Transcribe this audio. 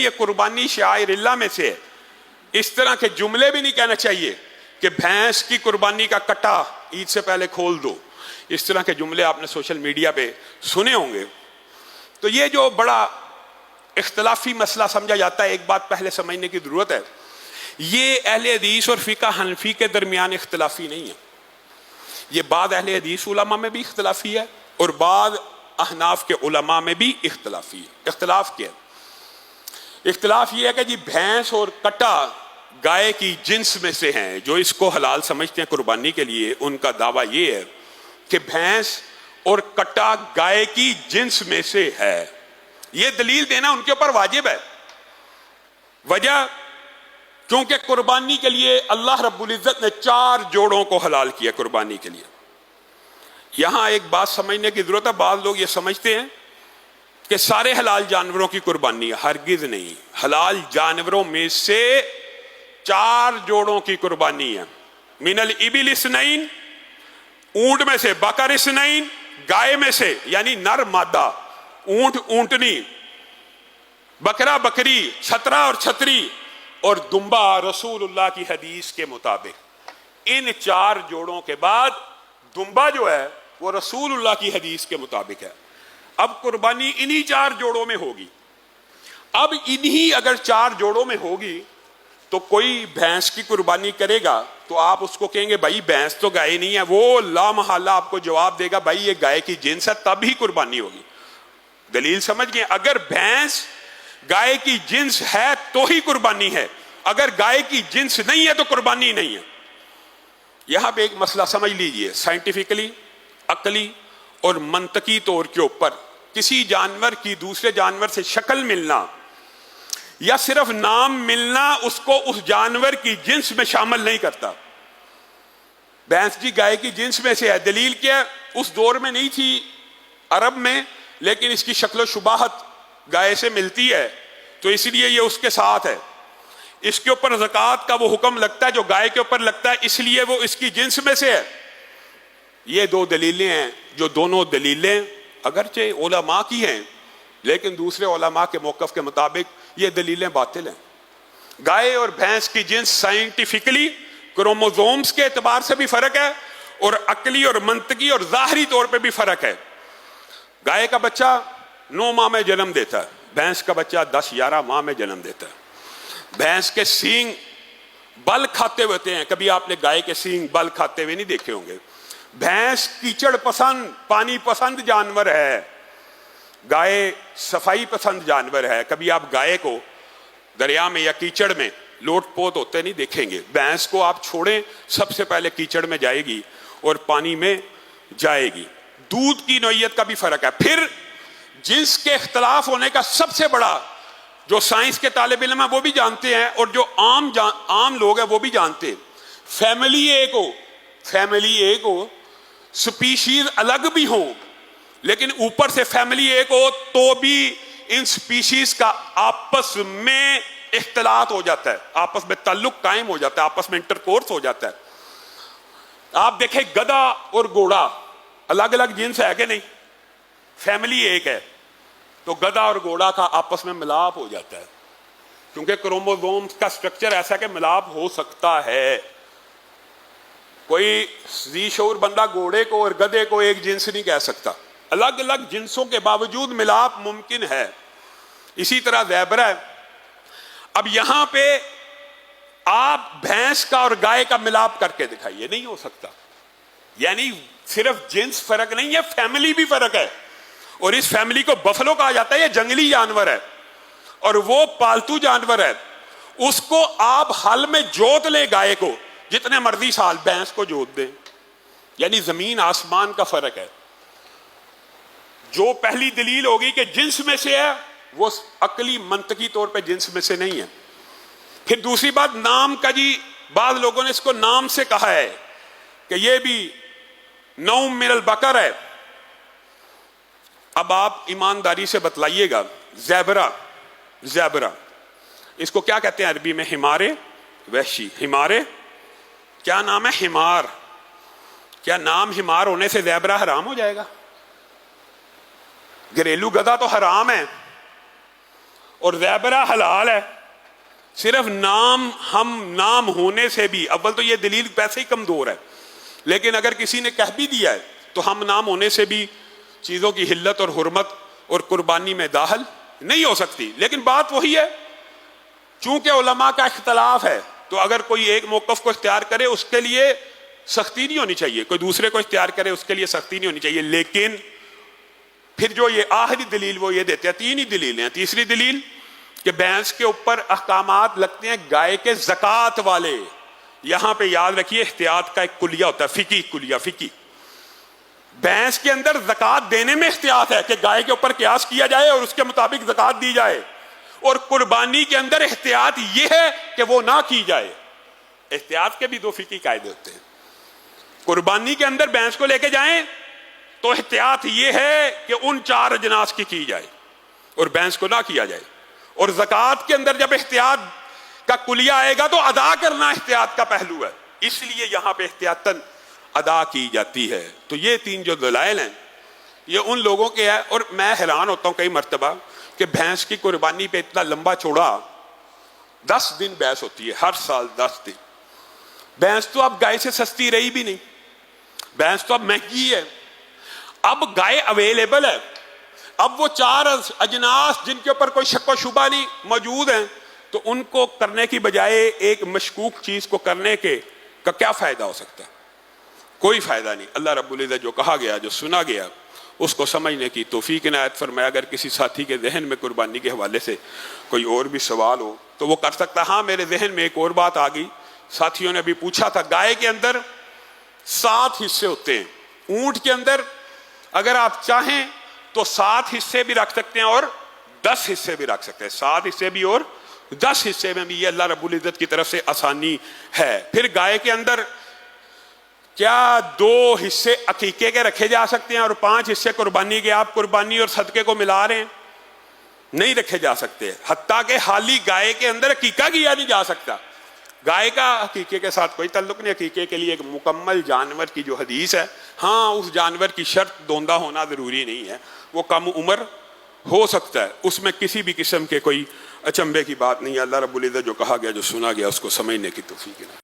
یہ قربانی شعائر اللہ میں سے ہے. اس طرح کے جملے بھی نہیں کہنا چاہیے کہ بھینس کی قربانی کا کٹا عید سے پہلے کھول دو. اس طرح کے جملے آپ نے سوشل میڈیا پہ سنے ہوں گے. تو یہ جو بڑا اختلافی مسئلہ سمجھا جاتا ہے، ایک بات پہلے سمجھنے کی ضرورت ہے، یہ اہل حدیث اور فقہ حنفی کے درمیان اختلافی نہیں ہے. یہ بعض اہل حدیث علماء میں بھی اختلافی ہے اور بعض احناف کے علماء میں بھی اختلافی ہے. اختلاف کیا ہے؟ اختلاف یہ ہے کہ جی بھینس اور کٹا گائے کی جنس میں سے ہیں. جو اس کو حلال سمجھتے ہیں قربانی کے لیے، ان کا دعویٰ یہ ہے کہ بھینس اور کٹا گائے کی جنس میں سے ہے. یہ دلیل دینا ان کے اوپر واجب ہے. وجہ کیونکہ قربانی کے لیے اللہ رب العزت نے 4 جوڑوں کو حلال کیا قربانی کے لیے. یہاں ایک بات سمجھنے کی ضرورت ہے. بعض لوگ یہ سمجھتے ہیں کہ سارے حلال جانوروں کی قربانی ہے. ہرگز نہیں. حلال جانوروں میں سے 4 جوڑوں کی قربانی ہے. من الابل اثنین، اونٹ میں سے، بکر اثنین، گائے میں سے یعنی نر مادہ، اونٹ اونٹنی، بکرا بکری، چھترا اور چھتری، اور دمبا رسول اللہ کی حدیث کے مطابق. ان 4 جوڑوں کے بعد دمبا جو ہے وہ رسول اللہ کی حدیث کے مطابق ہے. اب قربانی انہی 4 جوڑوں میں ہوگی. اب انہی اگر 4 جوڑوں میں ہوگی تو کوئی بھینس کی قربانی کرے گا تو آپ اس کو کہیں گے بھائی بھینس تو گائے نہیں ہے. وہ لا محالہ آپ کو جواب دے گا بھائی یہ گائے کی جنس ہے، تب ہی قربانی ہوگی. دلیل سمجھ گئے؟ اگر بھینس گائے کی جنس ہے تو ہی قربانی ہے، اگر گائے کی جنس نہیں ہے تو قربانی نہیں ہے. یہاں پہ ایک مسئلہ سمجھ لیجئے. سائنٹیفکلی، عقلی اور منطقی طور کے اوپر کسی جانور کی دوسرے جانور سے شکل ملنا یا صرف نام ملنا اس کو اس جانور کی جنس میں شامل نہیں کرتا. بھینس جی گائے کی جنس میں سے ہے. دلیل کیا؟ اس دور میں نہیں تھی عرب میں، لیکن اس کی شکل و شباہت گائے سے ملتی ہے تو اس لیے یہ اس کے ساتھ ہے. اس کے اوپر زکوٰۃ کا وہ حکم لگتا ہے جو گائے کے اوپر لگتا ہے، اس لیے وہ اس کی جنس میں سے ہے. یہ 2 دلیلیں ہیں جو دونوں دلیلیں اگرچہ علماء کی ہیں لیکن دوسرے علماء کے موقف کے مطابق یہ دلیلیں باطل ہیں. گائے اور بھینس کی جنس سائنٹیفکلی کروموزومز کے اعتبار سے بھی فرق ہے اور عقلی اور منطقی اور ظاہری طور پہ بھی فرق ہے. گائے کا بچہ 9 ماہ میں جنم دیتا ہے، بھینس کا بچہ 10-11 ماہ میں جنم دیتا ہے. بھینس کے سینگ بل کھاتے ہوتے ہیں. کبھی آپ نے گائے کے سینگ بل کھاتے ہوئے نہیں دیکھے ہوں گے. بھینس کیچڑ پسند، پانی پسند جانور ہے، گائے صفائی پسند جانور ہے. کبھی آپ گائے کو دریا میں یا کیچڑ میں لوٹ پوت ہوتے نہیں دیکھیں گے. بھینس کو آپ چھوڑیں سب سے پہلے کیچڑ میں جائے گی اور پانی میں جائے گی. دودھ کی نوعیت کا بھی فرق ہے. پھر جنس کے اختلاف ہونے کا سب سے بڑا جو سائنس کے طالب علم ہیں وہ بھی جانتے ہیں اور جو عام لوگ ہیں وہ بھی جانتے ہیں، فیملی ایک ہو، سپیشیز الگ بھی ہوں لیکن اوپر سے فیملی ایک ہو تو بھی ان سپیشیز کا آپس میں اختلاط ہو جاتا ہے، آپس میں تعلق قائم ہو جاتا ہے، آپس میں انٹرکورس ہو جاتا ہے. آپ دیکھیں گدھا اور گھوڑا الگ الگ جنس ہے کہ نہیں؟ فیملی ایک ہے تو گدھا اور گھوڑا کا آپس میں ملاپ ہو جاتا ہے کیونکہ کروموزومز کا سٹرکچر ایسا کہ ملاپ ہو سکتا ہے. کوئی ذی شعور بندہ گھوڑے کو اور گدھے کو ایک جنس نہیں کہہ سکتا. الگ الگ جنسوں کے باوجود ملاپ ممکن ہے. اسی طرح زیبرا ہے. اب یہاں پہ آپ بھینس کا اور گائے کا ملاپ کر کے دکھائیے، نہیں ہو سکتا. یعنی صرف جنس فرق نہیں ہے، فیملی بھی فرق ہے. اور اس فیملی کو بفلو کہا جاتا ہے. یہ جنگلی جانور ہے اور وہ پالتو جانور ہے. اس کو آپ ہل میں جوت لیں گائے کو جتنے مرضی سال، بھینس کو جوت دیں. یعنی زمین آسمان کا فرق ہے. جو پہلی دلیل ہوگی کہ جنس میں سے ہے وہ عقلی منطقی طور پہ جنس میں سے نہیں ہے. پھر دوسری بات نام کا. جی بعض لوگوں نے اس کو نام سے کہا ہے کہ یہ بھی نوم من البقر ہے. اب آپ ایمانداری سے بتلائیے گا، زیبرا اس کو کیا کہتے ہیں عربی میں؟ حمارے وحشی. حمارے کیا نام ہے؟ حمار. کیا نام حمار ہونے سے زیبرا حرام ہو جائے گا؟ گھریلو گدھا تو حرام ہے اور زیبرہ حلال ہے، صرف نام ہونے سے بھی، اول تو یہ دلیل پیسے ہی کمزور ہے، لیکن اگر کسی نے کہہ بھی دیا ہے تو ہم نام ہونے سے بھی چیزوں کی حلت اور حرمت اور قربانی میں داخل نہیں ہو سکتی۔ لیکن بات وہی ہے، چونکہ علماء کا اختلاف ہے تو اگر کوئی ایک موقف کو اختیار کرے اس کے لیے سختی نہیں ہونی چاہیے، کوئی دوسرے کو اختیار کرے اس کے لیے سختی نہیں ہونی چاہیے۔ لیکن پھر جو یہ آخری دلیل وہ یہ دیتے ہیں، تین ہی دلیلیں ہیں۔ تیسری دلیل کہ بھینس کے اوپر احکامات لگتے ہیں گائے کے زکوٰۃ والے۔ یہاں پہ یاد رکھیے احتیاط کا ایک کلیہ ہوتا ہے، فقی کلیہ، فقی۔ بھینس کے اندر زکوٰۃ دینے میں احتیاط ہے کہ گائے کے اوپر قیاس کیا جائے اور اس کے مطابق زکوٰۃ دی جائے، اور قربانی کے اندر احتیاط یہ ہے کہ وہ نہ کی جائے۔ احتیاط کے بھی دو فقی قاعدے ہوتے ہیں۔ قربانی کے اندر بھینس کو لے کے جائیں تو احتیاط یہ ہے کہ ان 4 اجناس کی جائے اور بھینس کو نہ کیا جائے، اور زکوٰۃ کے اندر جب احتیاط کا کلیہ آئے گا تو ادا کرنا احتیاط کا پہلو ہے، اس لیے یہاں پہ احتیاطاً ادا کی جاتی ہے۔ تو یہ 3 جو دلائل ہیں یہ ان لوگوں کے ہیں، اور میں حیران ہوتا ہوں کئی مرتبہ کہ بھینس کی قربانی پہ اتنا لمبا چوڑا 10 دن بحث ہوتی ہے، ہر سال 10 دن۔ بھینس تو اب گائے سے سستی رہی بھی نہیں، بھینس تو اب مہنگی ہے، اب گائے اویلیبل ہے، اب وہ 4 اجناس جن کے اوپر کوئی شک و شبہ نہیں موجود ہیں، تو ان کو کرنے کی بجائے ایک مشکوک چیز کو کرنے کا کیا فائدہ ہو سکتا ہے؟ کوئی فائدہ نہیں۔ اللہ رب العزت جو کہا گیا، جو سنا گیا، اس کو سمجھنے کی توفیق عنایت فرمائے۔ اگر کسی ساتھی کے ذہن میں قربانی کے حوالے سے کوئی اور بھی سوال ہو تو وہ کر سکتا ہے۔ ہاں، میرے ذہن میں ایک اور بات آ گئی، ساتھیوں نے ابھی پوچھا تھا، گائے کے اندر 7 حصے ہوتے ہیں، اونٹ کے اندر اگر آپ چاہیں تو 7 حصے بھی رکھ سکتے ہیں اور 10 حصے بھی رکھ سکتے ہیں، 7 حصے بھی اور 10 حصے میں بھی، یہ اللہ رب العزت کی طرف سے آسانی ہے۔ پھر گائے کے اندر کیا 2 حصے عقیقے کے رکھے جا سکتے ہیں اور 5 حصے قربانی کے؟ آپ قربانی اور صدقے کو ملا رہے ہیں، نہیں رکھے جا سکتے، حتیٰ کہ حالی گائے کے اندر عقیقہ کیا نہیں جا سکتا۔ گائے کا عقیقے کے ساتھ کوئی تعلق نہیں، عقیقے کے لیے ایک مکمل جانور کی جو حدیث ہے، ہاں اس جانور کی شرط دوندہ ہونا ضروری نہیں ہے، وہ کم عمر ہو سکتا ہے، اس میں کسی بھی قسم کے کوئی اچنبے کی بات نہیں ہے۔ اللہ رب العزت جو کہا گیا، جو سنا گیا، اس کو سمجھنے کی توفیق ہے۔